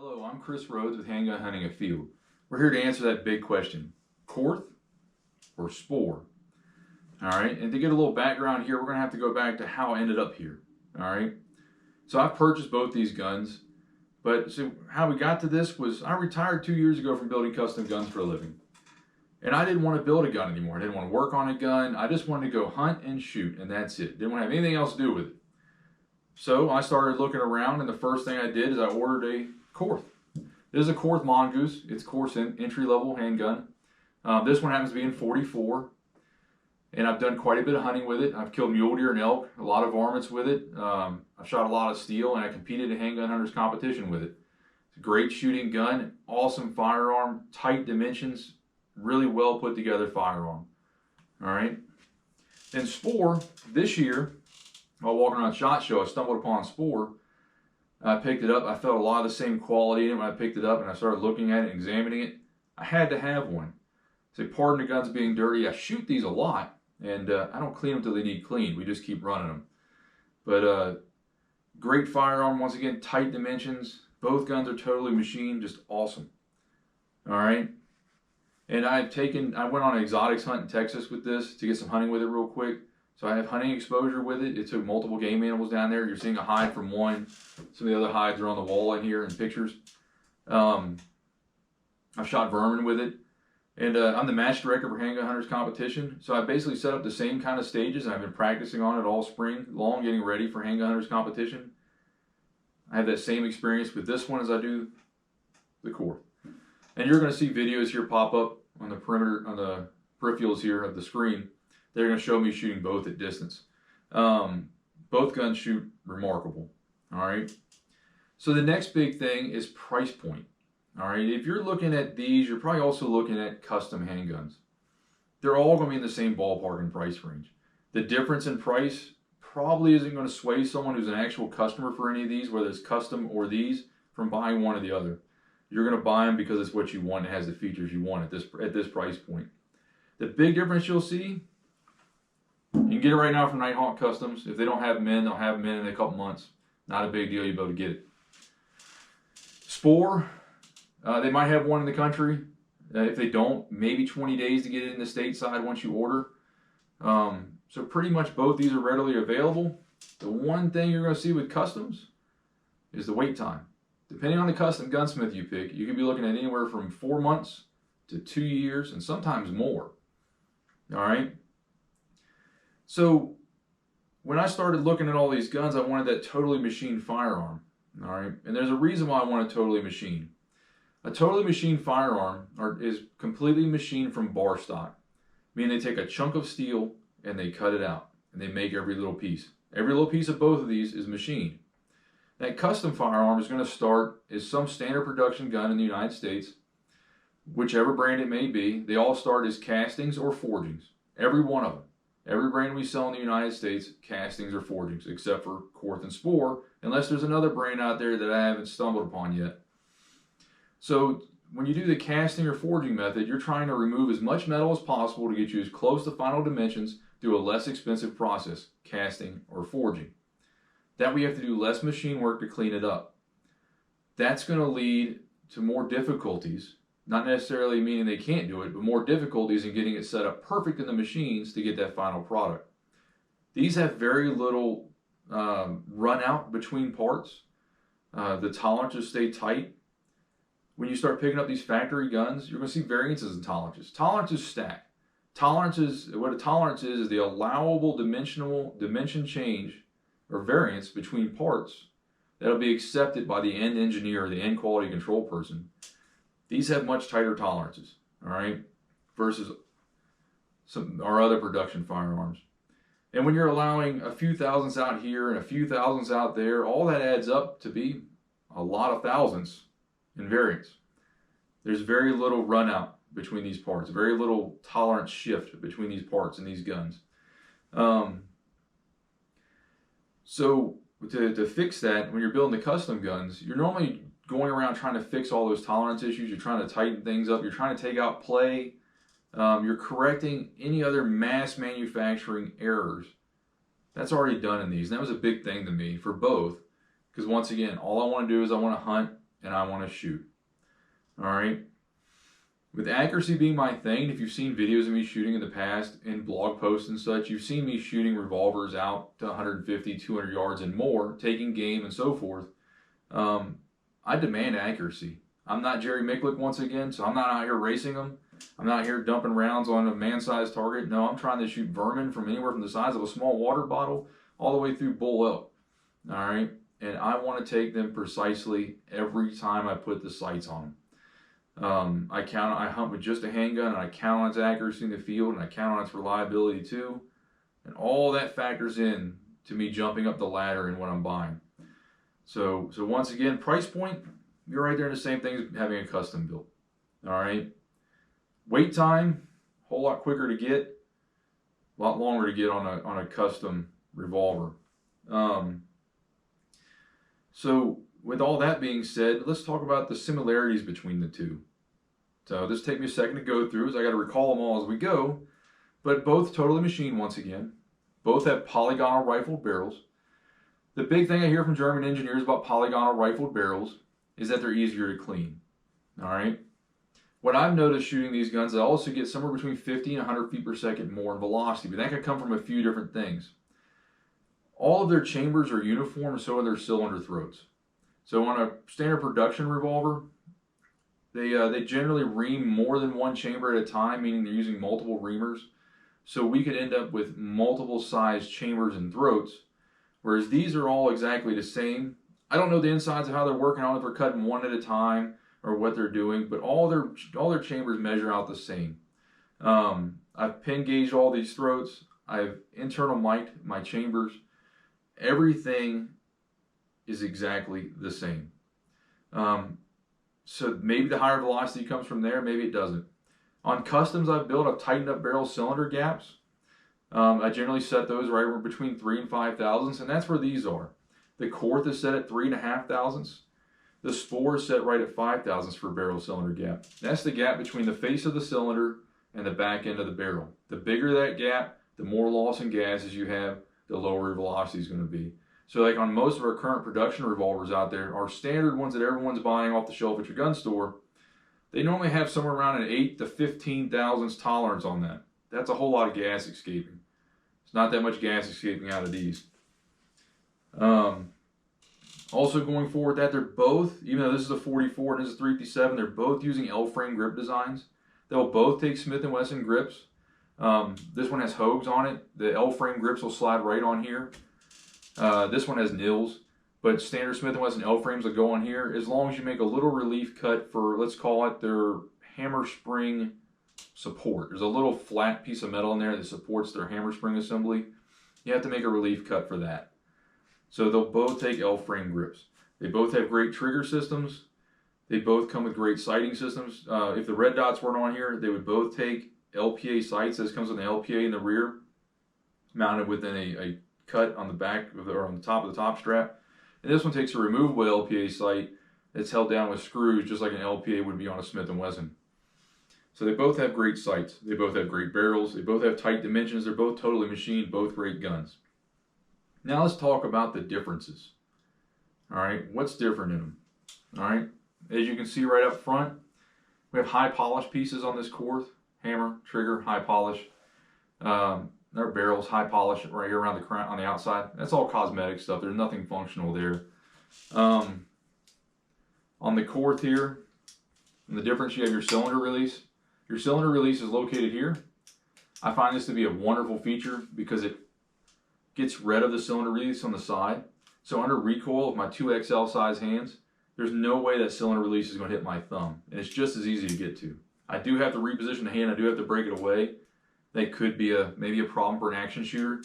Hello, I'm Chris Rhodes with Handgun Hunting at Field. We're here to answer that big question, Korth or Spohr? All right, and to get a little background here, we're gonna have to go back to how I ended up here. All right, so I've purchased both these guns, but so how we got to this was I retired 2 years ago from building custom guns for a living. And I didn't want to build a gun anymore. I didn't want to work on a gun. I just wanted to go hunt and shoot, and that's it. Didn't want to have anything else to do with it. So I started looking around, and the first thing I did is I ordered a Korth. This is a Korth Mongoose. It's Korth's entry-level handgun. This one happens to be in 44, and I've done quite a bit of hunting with it. I've killed mule deer and elk, a lot of varmints with it. I've shot a lot of steel, and I competed in handgun hunters competition with it. It's a great shooting gun, awesome firearm, tight dimensions, really well put together firearm. All right. Then Spohr, this year, while walking around SHOT Show, I stumbled upon Spohr. I picked it up. I felt a lot of the same quality in it when I picked it up, and I started looking at it and examining it. I had to have one. So pardon the guns being dirty. I shoot these a lot, and I don't clean them until they need cleaned. We just keep running them. But great firearm. Once again, tight dimensions. Both guns are totally machined. Just awesome. All right. And I went on an exotics hunt in Texas with this to get some hunting with it real quick. So I have hunting exposure with it. It took multiple game animals down there. You're seeing a hide from one. Some of the other hides are on the wall in here in pictures. I've shot vermin with it. And I'm the match director for Handgun Hunters competition. So I basically set up the same kind of stages, and I've been practicing on it all spring long, getting ready for Handgun Hunters competition. I have that same experience with this one as I do the Korth. And you're going to see videos here pop up on the perimeter, on the peripherals here of the screen. They're going to show me shooting both at distance. Both guns shoot remarkable. All right. So the next big thing is price point. All right. If you're looking at these, you're probably also looking at custom handguns. They're all going to be in the same ballpark and price range. The difference in price probably isn't going to sway someone who's an actual customer for any of these, whether it's custom or these, from buying one or the other. You're going to buy them because it's what you want. It has the features you want at this price point. The big difference you'll see, you can get it right now from Nighthawk Customs. If they don't have them in, they'll have them in a couple months. Not a big deal. You'll be able to get it. Spohr, they might have one in the country. If they don't, maybe 20 days to get it in the stateside once you order. So pretty much both these are readily available. The one thing you're going to see with customs is the wait time. Depending on the custom gunsmith you pick, you could be looking at anywhere from 4 months to 2 years and sometimes more. All right. So when I started looking at all these guns, I wanted that totally machined firearm. All right. And there's a reason why I want a totally machined. A totally machined firearm is completely machined from bar stock, meaning they take a chunk of steel and they cut it out and they make every little piece. Every little piece of both of these is machined. That custom firearm is going to start as some standard production gun in the United States, whichever brand it may be. They all start as castings or forgings, every one of them. Every brand we sell in the United States, castings or forgings, except for Korth and Spohr, unless there's another brand out there that I haven't stumbled upon yet. So when you do the casting or forging method, you're trying to remove as much metal as possible to get you as close to final dimensions through a less expensive process, casting or forging. That we have to do less machine work to clean it up. That's going to lead to more difficulties, not necessarily meaning they can't do it, but more difficulties in getting it set up perfect in the machines to get that final product. These have very little run out between parts. The tolerances stay tight. When you start picking up these factory guns, you're going to see variances in tolerances. Tolerances stack. What a tolerance is the allowable dimension change or variance between parts that'll be accepted by the end engineer or the end quality control person. These have much tighter tolerances, all right, versus our other production firearms. And when you're allowing a few thousandths out here and a few thousandths out there, all that adds up to be a lot of thousandths in variance. There's very little run out between these parts, very little tolerance shift between these parts and these guns. So to fix that, when you're building the custom guns, you're normally going around trying to fix all those tolerance issues. You're trying to tighten things up. You're trying to take out play. You're correcting any other mass manufacturing errors. That's already done in these. And that was a big thing to me for both. Because once again, all I want to do is I want to hunt and I want to shoot. All right. With accuracy being my thing, if you've seen videos of me shooting in the past in blog posts and such, you've seen me shooting revolvers out to 150, 200 yards and more, taking game and so forth. I demand accuracy. I'm not Jerry Micklick once again, so I'm not out here racing them. I'm not here dumping rounds on a man-sized target. No, I'm trying to shoot vermin from anywhere from the size of a small water bottle all the way through bull elk. All right? And I want to take them precisely every time I put the sights on them. I hunt with just a handgun, and I count on its accuracy in the field, and I count on its reliability too. And all that factors in to me jumping up the ladder in what I'm buying. So once again, price point, you're right there in the same thing as having a custom built. All right. Wait time, a whole lot quicker to get, a lot longer to get on a custom revolver. So with all that being said, let's talk about the similarities between the two. So this take me a second to go through, as I got to recall them all as we go. But both totally machined once again. Both have polygonal rifled barrels. The big thing I hear from German engineers about polygonal rifled barrels is that they're easier to clean. All right. What I've noticed shooting these guns, I also get somewhere between 50 and 100 feet per second more in velocity, but that could come from a few different things. All of their chambers are uniform, so are their cylinder throats. So on a standard production revolver, they generally ream more than one chamber at a time, meaning they're using multiple reamers. So we could end up with multiple size chambers and throats, whereas these are all exactly the same. I don't know the insides of how they're working. I don't know if they're cutting one at a time or what they're doing, but all their chambers measure out the same. I've pin gauged all these throats. I've internal mic'd my chambers. Everything is exactly the same. So maybe the higher velocity comes from there, maybe it doesn't. On customs I've built, I've tightened up barrel cylinder gaps. I generally set those right between 3 and 5 thousandths, and that's where these are. The Korth is set at 3.5 thousandths. The Spohr is set right at 5 thousandths for barrel cylinder gap. That's the gap between the face of the cylinder and the back end of the barrel. The bigger that gap, the more loss in gases you have, the lower your velocity is going to be. So like on most of our current production revolvers out there, our standard ones that everyone's buying off the shelf at your gun store, they normally have somewhere around an 8 to 15 thousandths tolerance on that. That's a whole lot of gas escaping. It's not that much gas escaping out of these. Also going forward that they're both, even though this is a 44 and this is a 357, they're both using L-frame grip designs. They'll both take Smith & Wesson grips. This one has Hogues on it. The L-frame grips will slide right on here. This one has nils, but standard Smith & Wesson L-frames will go on here as long as you make a little relief cut for, let's call it their hammer spring support. There's a little flat piece of metal in there that supports their hammer spring assembly. You have to make a relief cut for that. So they'll both take L-frame grips. They both have great trigger systems. They both come with great sighting systems. If the red dots weren't on here, they would both take LPA sights. This comes with an LPA in the rear, mounted within a cut on the back of or on the top of the top strap. And this one takes a removable LPA sight that's held down with screws, just like an LPA would be on a Smith & Wesson. So they both have great sights. They both have great barrels. They both have tight dimensions. They're both totally machined, both great guns. Now let's talk about the differences. All right, what's different in them? All right, as you can see right up front, we have high polish pieces on this Korth. Hammer, trigger, high polish. Their barrels, high polish right here around the crown on the outside. That's all cosmetic stuff. There's nothing functional there. On the Korth here, and the difference, you have your cylinder release. Your cylinder release is located here. I find this to be a wonderful feature because it gets rid of the cylinder release on the side. So under recoil of my 2XL size hands, there's no way that cylinder release is going to hit my thumb. And it's just as easy to get to. I do have to reposition the hand. I do have to break it away. That could be maybe a problem for an action shooter,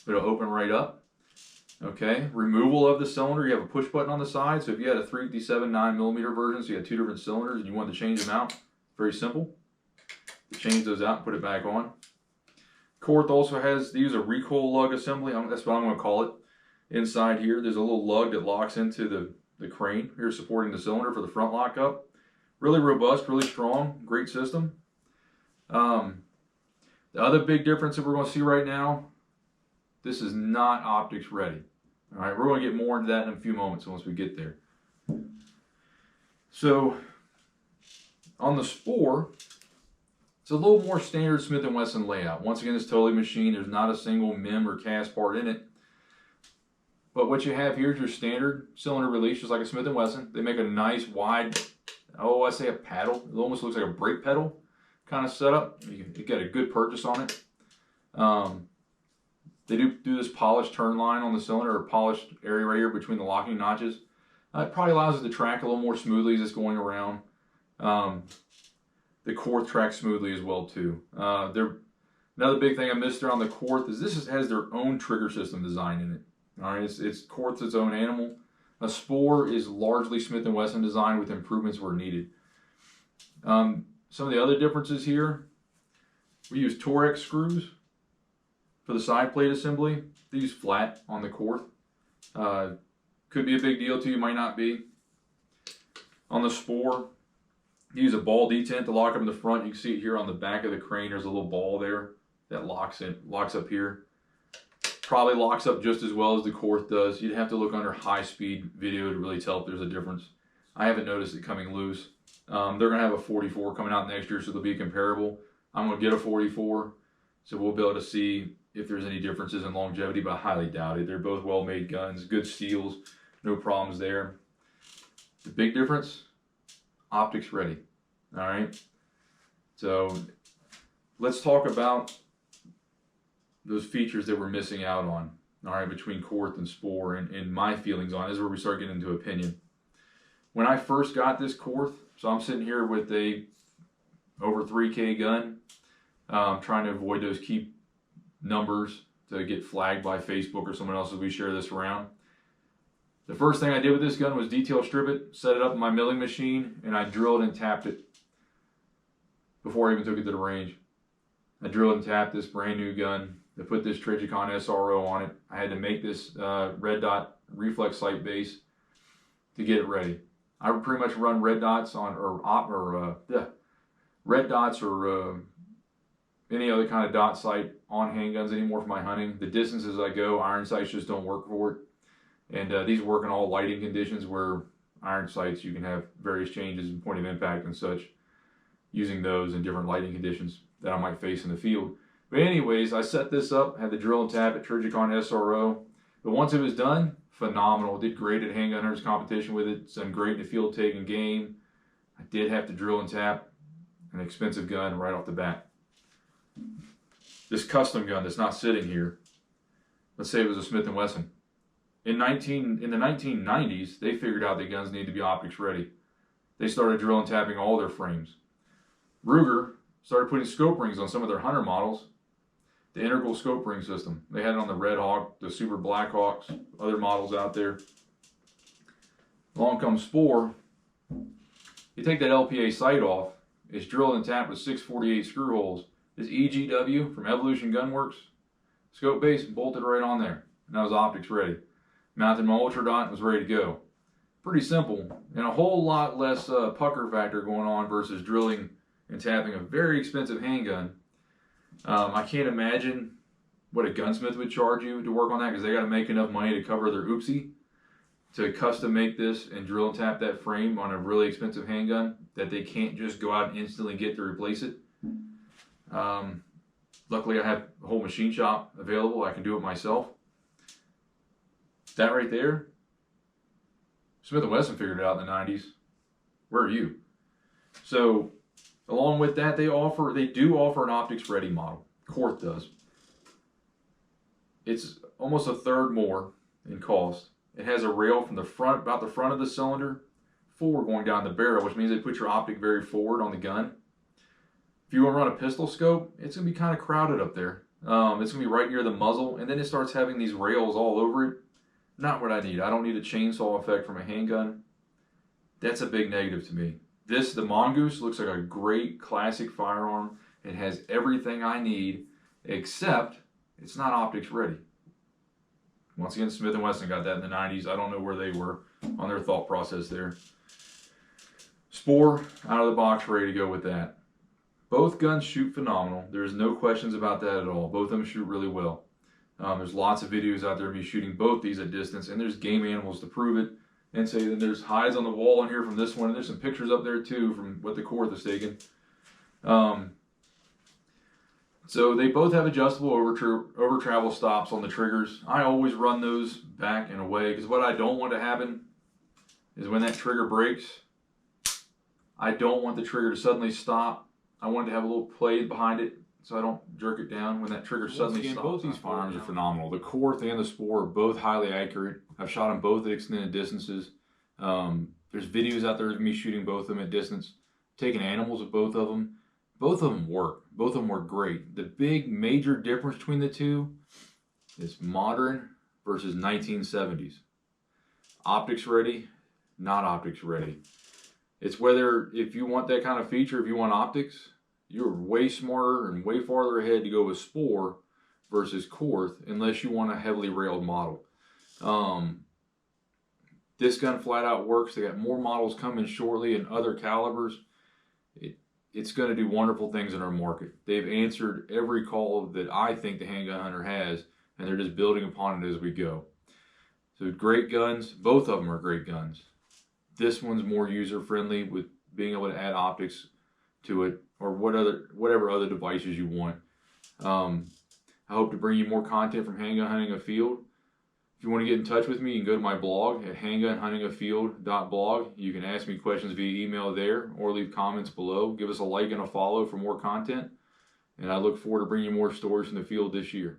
but it'll open right up. Okay, removal of the cylinder. You have a push button on the side. So if you had a 357 9mm version, so you had two different cylinders and you wanted to change them out, very simple. Change those out and put it back on. Korth also has, they use a recoil lug assembly. That's what I'm going to call it. Inside here, there's a little lug that locks into the crane here supporting the cylinder for the front lockup. Really robust, really strong, great system. The other big difference that we're going to see right now, this is not optics ready. All right, we're going to get more into that in a few moments once we get there. So on the Spohr, it's a little more standard Smith & Wesson layout. Once again, it's totally machined. There's not a single MIM or cast part in it. But what you have here is your standard cylinder release, just like a Smith & Wesson. They make a nice wide, I say a paddle. It almost looks like a brake pedal kind of setup. You get a good purchase on it. They do this polished turn line on the cylinder, or polished area right here between the locking notches. It probably allows it to track a little more smoothly as it's going around. The Korth tracks smoothly as well too. Another big thing I missed there on the Korth is this has their own trigger system design in it. All right, it's Korth's its own animal. A Spohr is largely Smith & Wesson design with improvements where needed. Some of the other differences here, we use Torex screws for the side plate assembly. They use flat on the Korth. Could be a big deal to you, might not be. On the Spohr, you use a ball detent to lock up in the front. You can see it here on the back of the crane. There's a little ball there that locks up here. Probably locks up just as well as the Korth does. You'd have to look under high-speed video to really tell if there's a difference. I haven't noticed it coming loose. They're going to have a 44 coming out next year, so they'll be comparable. I'm going to get a 44, so we'll be able to see if there's any differences in longevity, but I highly doubt it. They're both well-made guns, good steels, no problems there. The big difference, optics ready. All right, so let's talk about those features that we're missing out on, all right, between Korth and Spohr, and my feelings on it. This is where we start getting into opinion. When I first got this Korth, so I'm sitting here with a over 3K gun, trying to avoid those key numbers to get flagged by Facebook or someone else as we share this around. The first thing I did with this gun was detail strip it, set it up in my milling machine, and I drilled and tapped it before I even took it to the range. I drilled and tapped this brand new gun. I put this Trigicon SRO on it. I had to make this red dot reflex sight base to get it ready. I would pretty much run red dots on, red dots or any other kind of dot sight on handguns anymore for my hunting. The distances I go, iron sights just don't work for it. And these work in all lighting conditions where iron sights, you can have various changes in point of impact and such, using those in different lighting conditions that I might face in the field. But anyways, I set this up, had the drill and tap at Trigicon SRO. But once it was done, phenomenal. Did great at Handgun Hunters competition with it. Done great in the field taking game. I did have to drill and tap an expensive gun right off the bat. This custom gun that's not sitting here, let's say it was a Smith & Wesson. In the 1990s, they figured out that guns need to be optics ready. They started drill and tapping all their frames. Ruger started putting scope rings on some of their hunter models. The integral scope ring system. They had it on the Red Hawk, the Super Black Hawks, other models out there. Along comes Spohr. You take that LPA sight off, it's drilled and tapped with 648 screw holes. This EGW from Evolution Gunworks, scope base, bolted right on there. And that was optics ready. Mounted my Ultra Dot and was ready to go. Pretty simple, and a whole lot less pucker factor going on versus drilling and tapping a very expensive handgun. I can't imagine what a gunsmith would charge you to work on that, because they got to make enough money to cover their oopsie to custom make this and drill and tap that frame on a really expensive handgun that they can't just go out and instantly get to replace it. Luckily, I have a whole machine shop available. I can do it myself. That right there, Smith & Wesson figured it out in the 90s. Where are you? So, along with that, they do offer an optics ready model. Korth does. It's almost a third more in cost. It has a rail from the front, about the front of the cylinder, forward going down the barrel, which means they put your optic very forward on the gun. If you want to run a pistol scope, it's going to be kind of crowded up there. It's going to be right near the muzzle, and then it starts having these rails all over it. Not what I need. I don't need a chainsaw effect from a handgun. That's a big negative to me. The Mongoose looks like a great classic firearm. It has everything I need, except it's not optics ready. Once again, Smith & Wesson got that in the 90s. I don't know where they were on their thought process there. Spohr, out of the box, ready to go with that. Both guns shoot phenomenal. There's no questions about that at all. Both of them shoot really well. There's lots of videos out there of me shooting both these at distance, and there's game animals to prove it. And say then there's hides on the wall in here from this one, and there's some pictures up there too from what the Korth is taking. So they both have adjustable over travel stops on the triggers. I always run those back and away because what I don't want to happen is when that trigger breaks, I don't want the trigger to suddenly stop. I want it to have a little blade behind it so I don't jerk it down when that trigger suddenly stops. Both these firearms are phenomenal. The Korth and the Spohr are both highly accurate. I've shot them both at extended distances. There's videos out there of me shooting both of them at distance, taking animals with both of them. Both of them work. Both of them work great. The big major difference between the two is modern versus 1970s. Optics ready, not optics ready. It's whether if you want that kind of feature, if you want optics, you're way smarter and way farther ahead to go with Spohr versus Korth unless you want a heavily railed model. This gun flat out works. They got more models coming shortly in other calibers. It's going to do wonderful things in our market. They've answered every call that I think the handgun hunter has, and they're just building upon it as we go. So great guns. Both of them are great guns. This one's more user-friendly with being able to add optics to it or whatever other devices you want. I hope to bring you more content from Handgun Hunting Afield. If you want to get in touch with me, you can go to my blog at handgunhuntingafield.blog. You can ask me questions via email there or leave comments below. Give us a like and a follow for more content. And I look forward to bringing you more stories from the field this year.